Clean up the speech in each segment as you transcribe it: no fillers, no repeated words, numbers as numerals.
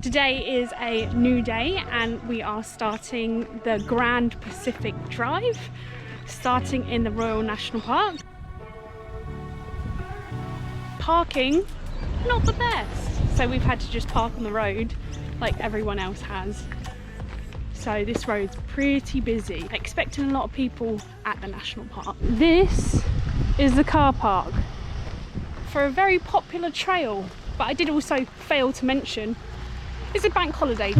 Today is a new day and we are starting the Grand Pacific Drive, starting in the Royal National Park. Parking, not the best, so we've had to just park on the road like everyone else has. So this road's pretty busy. Expecting a lot of people at the national park. This is the car park for a very popular trail, but I did also fail to mention it's a bank holiday.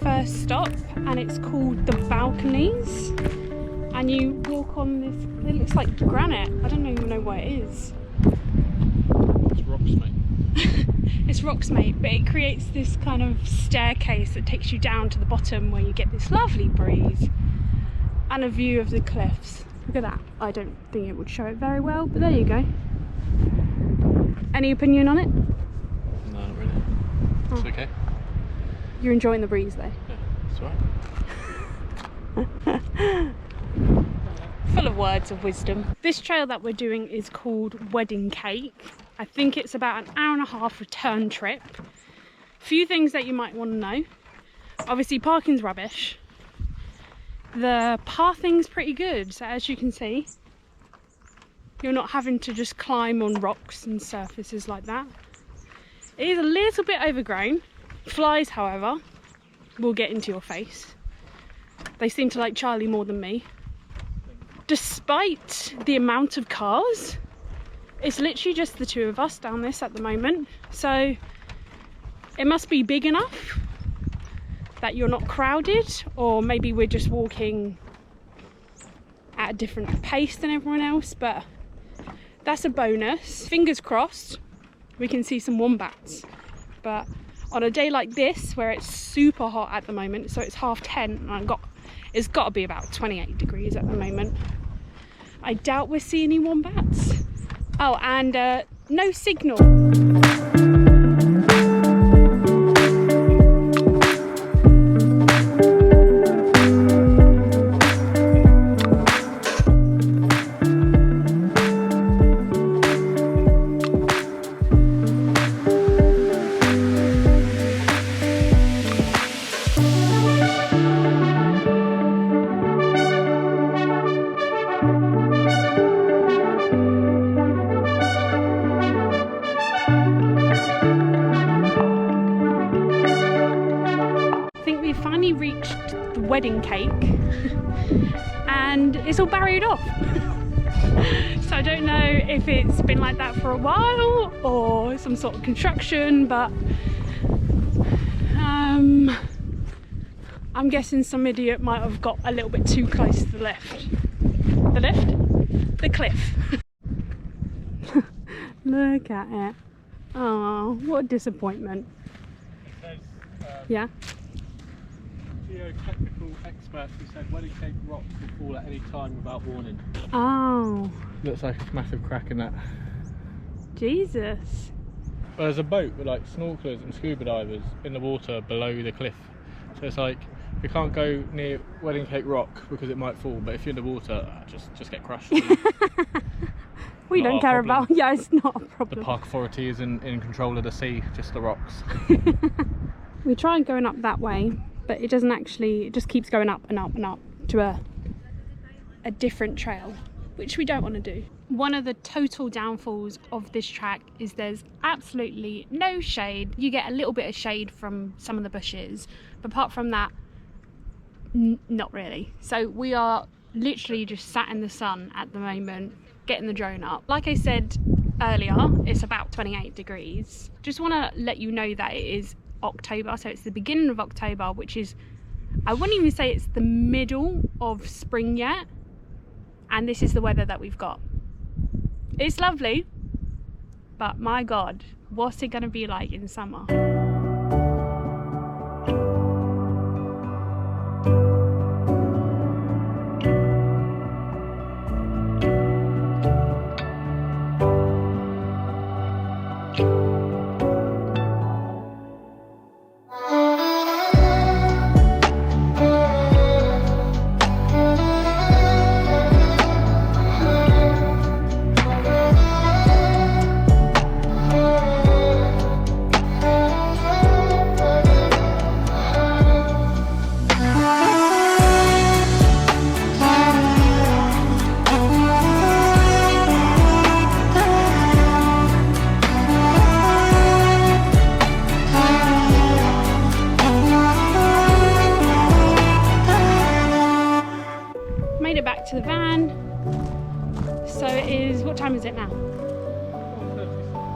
First stop, and it's called the Balconies, and you walk on this, it looks like granite, I don't even know what it is. It's rocks, mate. It's rocks, mate, but it creates this kind of staircase that takes you down to the bottom where you get this lovely breeze and a view of the cliffs. Look at that. I don't think it would show it very well, but there you go. Any opinion on it? No, not really. Oh. It's okay. You're enjoying the breeze though? Yeah, it's alright. Full of words of wisdom. This trail that we're doing is called Wedding Cake. I think it's about an hour and a half return trip. Few things that you might want to know. Obviously parking's rubbish. The pathing's pretty good, so as you can see, you're not having to just climb on rocks and surfaces like that. It is a little bit overgrown. Flies, however, will get into your face. They seem to like Charlie more than me. Despite the amount of cars, it's literally just the two of us down this at the moment. So it must be big enough that you're not crowded, or maybe we're just walking at a different pace than everyone else, but that's a bonus. Fingers crossed we can see some wombats. But on a day like this, where it's super hot at the moment, so it's 10:30 and it's got to be about 28 degrees at the moment, I doubt we'll see any wombats. Oh, and no signal. Reached the Wedding Cake and it's all barried off. So I don't know if it's been like that for a while or some sort of construction, but I'm guessing some idiot might have got a little bit too close to the lift. The lift? The cliff. Look at it. Oh, what a disappointment. It says, yeah? Geotechnical experts who said wedding cake rocks will fall at any time without warning. Oh. Looks like a massive crack in that. Jesus. Well, there's a boat with like snorkelers and scuba divers in the water below the cliff. So it's like, you can't go near Wedding Cake Rock because it might fall, but if you're in the water, just get crushed. We don't care about, yeah, it's not a problem. The park authority is in control of the sea, just the rocks. We tried going up that way, but it doesn't actually, it just keeps going up and up and up to a different trail, which we don't want to do. One of the total downfalls of this track is there's absolutely no shade. You get a little bit of shade from some of the bushes, but apart from that, not really. So we are literally just sat in the sun at the moment, getting the drone up. Like I said earlier, it's about 28 degrees. Just want to let you know that it is October, so it's the beginning of October, which is, I wouldn't even say it's the middle of spring yet, and this is the weather that we've got. It's lovely, but my god, what's it going to be like in summer?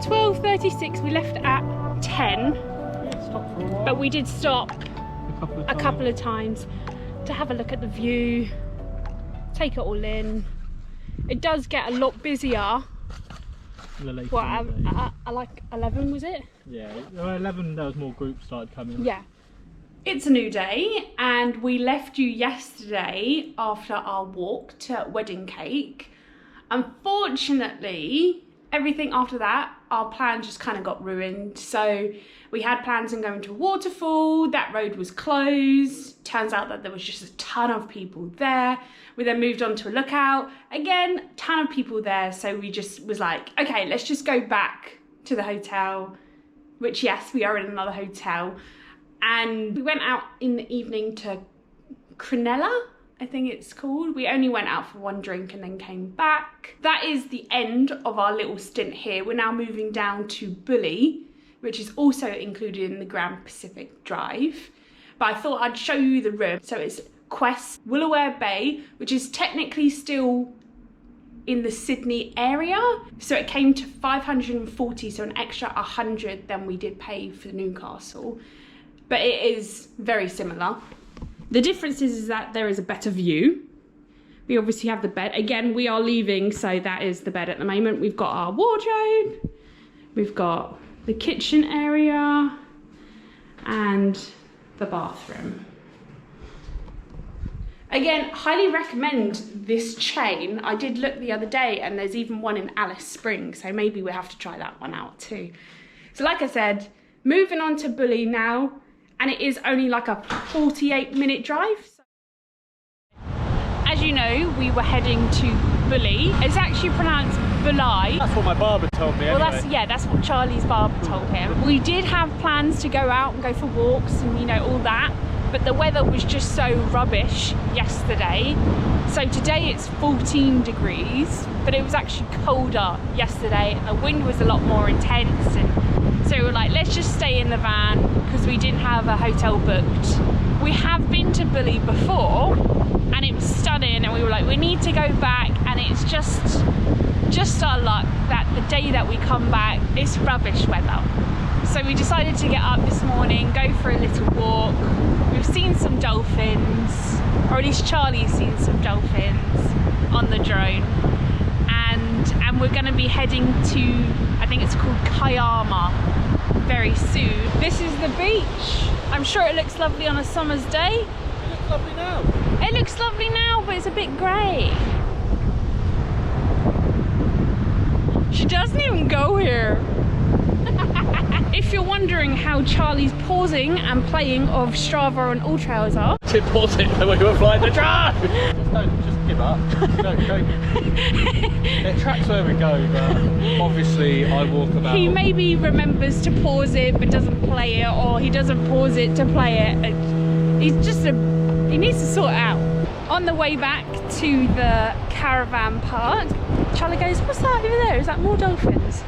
12:36. We left at 10, Stop for a while. but we did stop a couple of times to have a look at the view, take it all in. It does get a lot busier. What, like 11 was it? Yeah, 11 there was more groups started coming. Yeah. It's a new day and we left you yesterday after our walk to Wedding Cake. Unfortunately, everything after that, our plan just kind of got ruined. So we had plans on going to a waterfall, that road was closed. Turns out that there was just a ton of people there. We then moved on to a lookout. Again, ton of people there. So we just was like, okay, let's just go back to the hotel, which yes, we are in another hotel. And we went out in the evening to Cronulla, I think it's called. We only went out for one drink and then came back. That is the end of our little stint here. We're now moving down to Bulli, which is also included in the Grand Pacific Drive. But I thought I'd show you the room. So it's Quest Woolooware Bay, which is technically still in the Sydney area. So it came to 540, so an extra 100 than we did pay for Newcastle. But it is very similar. The difference is that there is a better view. We obviously have the bed. Again, we are leaving, so that is the bed at the moment. We've got our wardrobe. We've got the kitchen area and the bathroom. Again, highly recommend this chain. I did look the other day and there's even one in Alice Springs, so maybe we'll have to try that one out too. So like I said, moving on to Bulli now, and it is only like a 48-minute drive. As you know, we were heading to Bulli. It's actually pronounced Bulli. That's what my barber told me anyway. Well, that's what Charlie's barber told him. We did have plans to go out and go for walks and, you know, all that, but the weather was just so rubbish yesterday. So today it's 14 degrees, but it was actually colder yesterday and the wind was a lot more intense. And so we were like, let's just stay in the van because we didn't have a hotel booked. We have been to Bulli before and it was stunning and we were like, we need to go back, and it's just our luck that the day that we come back, it's rubbish weather. So we decided to get up this morning, go for a little walk. We've seen some dolphins, or at least Charlie's seen some dolphins on the drone. And we're gonna be heading to, I think it's called Kiama, very soon. This is the beach. I'm sure it looks lovely on a summer's day. It looks lovely now. It looks lovely now, but it's a bit grey. She doesn't even go here. If you're wondering how Charlie's pausing and playing of Strava and All Trails are, To pause it when we were flying the drone. Just give up. Go. It tracks where we go, but obviously I walk about. he maybe remembers to pause it but doesn't play it, or he doesn't pause it to play it. He needs to sort it out. On the way back to the caravan park, Charlie goes, what's that over there? Is that more dolphins?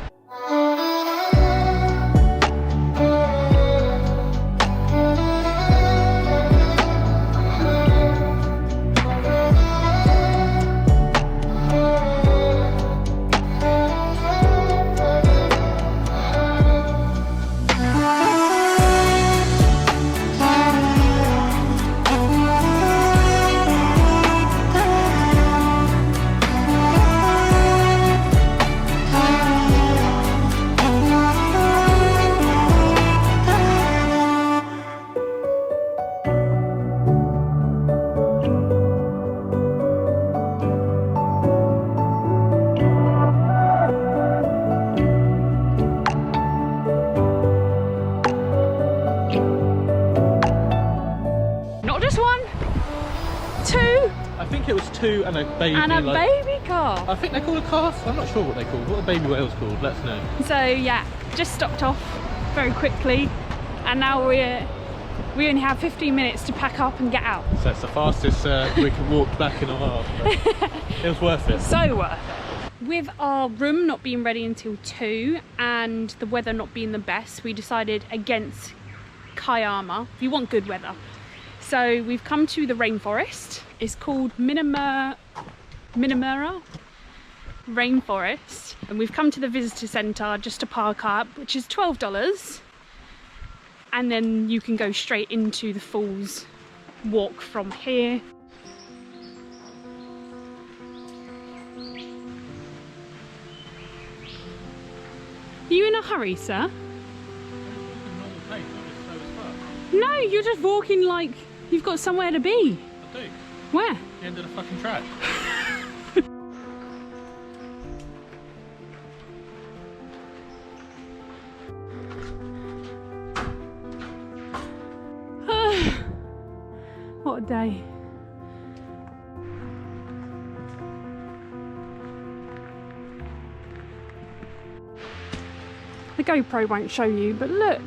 It was two and a baby. And a baby calf. I think they're called a calf. I'm not sure what they're called. What are baby whales called? Let's know. So yeah, just stopped off very quickly, and now we only have 15 minutes to pack up and get out. So it's the fastest we can walk back in a while. It was worth it. So worth it. With our room not being ready until 2 and the weather not being the best, we decided against Kiama. If you want good weather. So we've come to the rainforest. It's called Minnamurra Rainforest, and we've come to the visitor centre just to park up, which is $12, and then you can go straight into the falls, walk from here. Are you in a hurry, sir? No, you're just walking like you've got somewhere to be. I do. Where? The end of the fucking track. What a day. The GoPro won't show you, but look,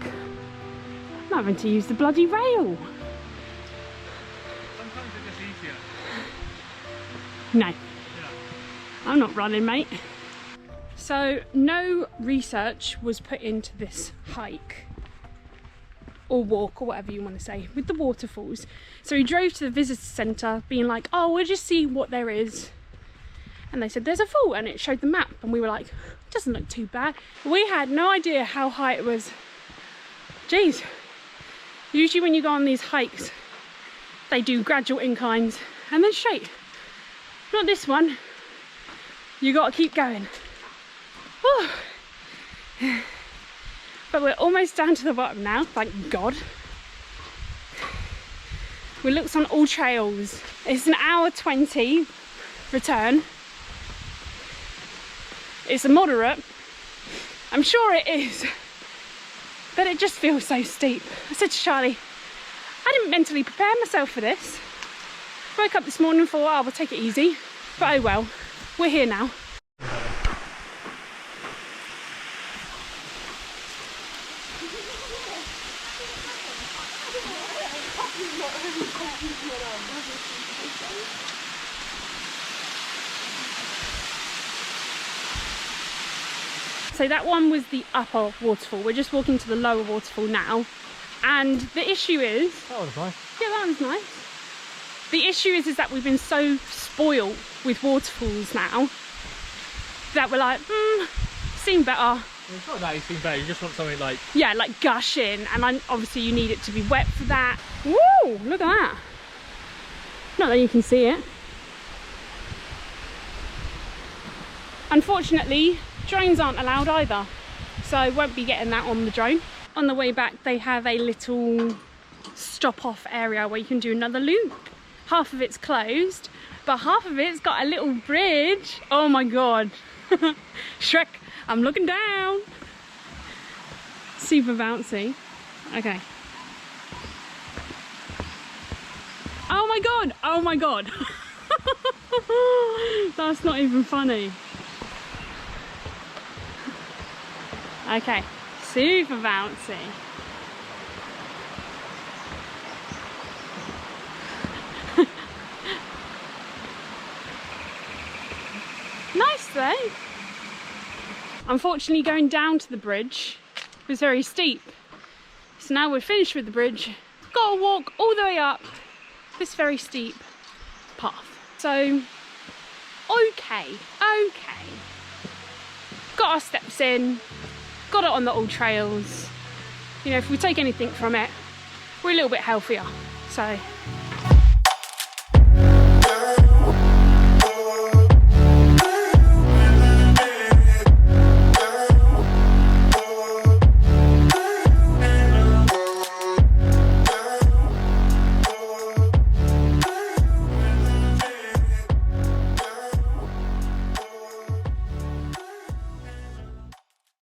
I'm having to use the bloody rail. Sometimes it's just easier. No, Yeah. I'm not running, mate. So no research was put into this hike or walk or whatever you want to say with the waterfalls. So we drove to the visitor centre being like, oh, we'll just see what there is. And they said there's a fall, and it showed the map, and we were like, doesn't look too bad. We had no idea how high it was. Jeez. Usually when you go on these hikes, they do gradual inclines and then straight. Not this one. You gotta keep going. Whew. But we're almost down to the bottom now, thank God. We looked on all trails. It's an hour 20 return. It's a moderate. I'm sure it is, but it just feels so steep. I said to Charlie, I didn't mentally prepare myself for this. Woke up this morning and thought, oh, we'll take it easy. But oh well, we're here now. So that one was the upper waterfall. We're just walking to the lower waterfall now. And the issue is... That was nice. Yeah, that one's nice. The issue is that we've been so spoiled with waterfalls now that we're like, seen better. It's not that you seen better, you just want something like... Yeah, like gushing, and obviously you need it to be wet for that. Woo! Look at that. Not that you can see it. Unfortunately, drones aren't allowed either, so I won't be getting that on the drone. On the way back, they have a little stop-off area where you can do another loop. Half of it's closed, but half of it's got a little bridge. Oh my God. Shrek, I'm looking down. Super bouncy. Okay. Oh my God, oh my God. That's not even funny. Okay, super bouncy. Nice though. Unfortunately, going down to the bridge was very steep. So now we're finished with the bridge. Got to walk all the way up this very steep path. So, okay. Got our steps in. Got it on the old trails. You know, if we take anything from it, we're a little bit healthier. So